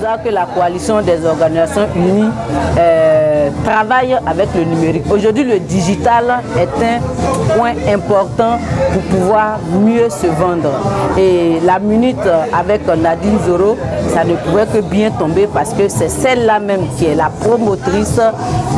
cela que la coalition des organisations unies travaille avec le numérique. Aujourd'hui, le digital est un point important pour pouvoir mieux se vendre. Et la minute avec Nadine Zoro, ça ne pouvait que bien tomber parce que c'est celle-là même qui est la promotrice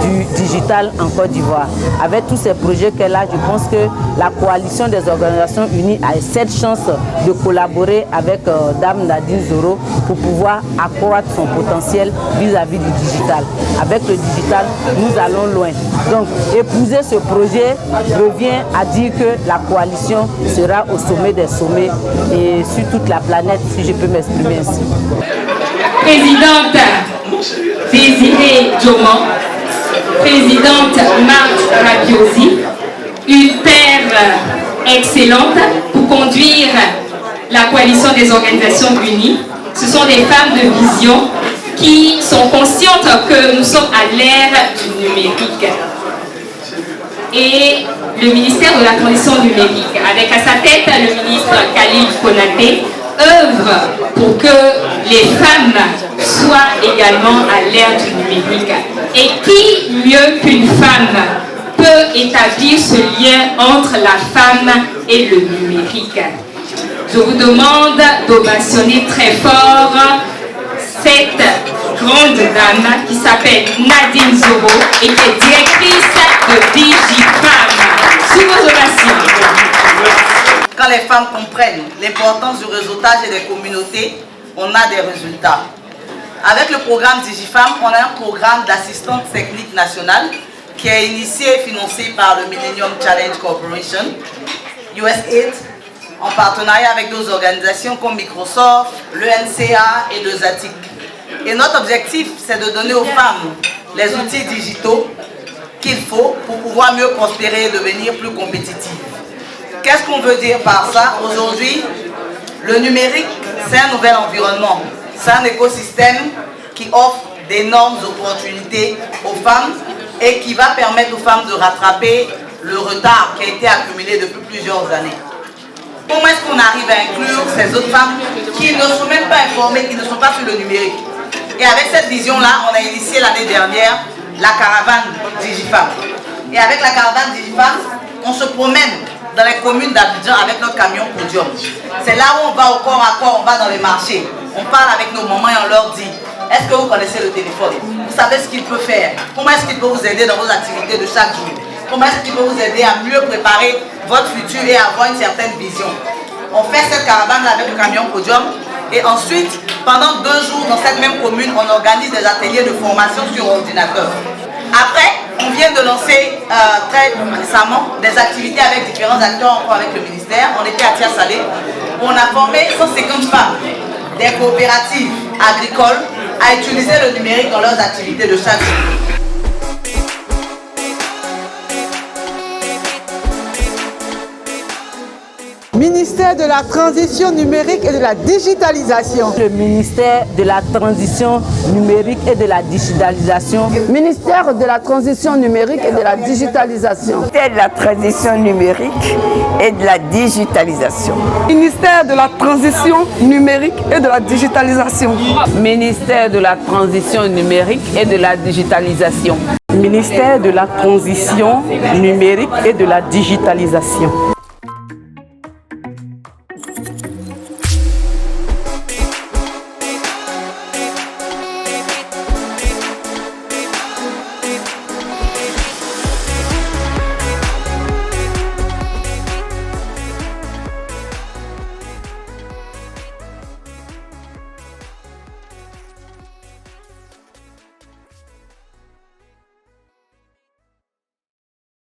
du digital en Côte d'Ivoire. Avec tous ces projets qu'elle a, je pense que la coalition des organisations unies a cette chance de collaborer avec Dame Nadine Zoro pour pouvoir accroître son potentiel vis-à-vis du digital. Avec le digital, nous allons loin. Donc, épouser ce projet revient à dire que la coalition sera au sommet des sommets et sur toute la planète, si je peux m'exprimer ainsi. Présidente Désirée Dioman, présidente Marthe Rabiosi, une paire excellente pour conduire la coalition des organisations unies. Ce sont des femmes de vision qui sont conscientes que nous sommes à l'ère du numérique. Et le ministère de la Transition numérique, avec à sa tête le ministre Khalil Konaté, œuvre pour que les femmes soient également à l'ère du numérique. Et qui mieux qu'une femme peut établir ce lien entre la femme et le numérique? Je vous demande d'ovationner très fort cette grande dame qui s'appelle Nadine Zoro et qui est directrice de DigiFemme. Sous vos ovations. Quand les femmes comprennent l'importance du réseautage et des communautés, on a des résultats. Avec le programme DigiFemme, on a un programme d'assistance technique nationale qui est initié et financé par le Millennium Challenge Corporation, USAID, en partenariat avec d'autres organisations comme Microsoft, l'ENCA et le ZATIC. Et notre objectif, c'est de donner aux femmes les outils digitaux qu'il faut pour pouvoir mieux prospérer et devenir plus compétitives. Qu'est-ce qu'on veut dire par ça? Aujourd'hui, le numérique, c'est un nouvel environnement. C'est un écosystème qui offre d'énormes opportunités aux femmes et qui va permettre aux femmes de rattraper le retard qui a été accumulé depuis plusieurs années. Comment est-ce qu'on arrive à inclure ces autres femmes qui ne sont même pas informées, qui ne sont pas sur le numérique? Et avec cette vision-là, on a initié l'année dernière la caravane DigiFemme. Et avec la caravane DigiFemme, on se promène dans les communes d'Abidjan avec notre camion Podium. C'est là où on va au corps à corps, on va dans les marchés. On parle avec nos mamans et on leur dit: est-ce que vous connaissez le téléphone? Vous savez ce qu'il peut faire? Comment est-ce qu'il peut vous aider dans vos activités de chaque jour? Comment est-ce qu'il peut vous aider à mieux préparer votre futur et à avoir une certaine vision? On fait cette caravane avec le camion Podium et ensuite, pendant 2 jours dans cette même commune, on organise des ateliers de formation sur ordinateur. Après, on vient de lancer très récemment des activités avec différents acteurs, encore avec le ministère. On était à Tia-Salé, où on a formé 150 femmes des coopératives agricoles à utiliser le numérique dans leurs activités de chaque jour. Ministère de la Transition numérique et de la digitalisation. Le ministère de la Transition numérique et de la digitalisation. Ministère de la Transition numérique et de la digitalisation. Ministère de la Transition numérique et de la digitalisation. Ministère de la Transition numérique et de la digitalisation. Ministère de la Transition numérique et de la digitalisation. Ministère de la Transition numérique et de la digitalisation.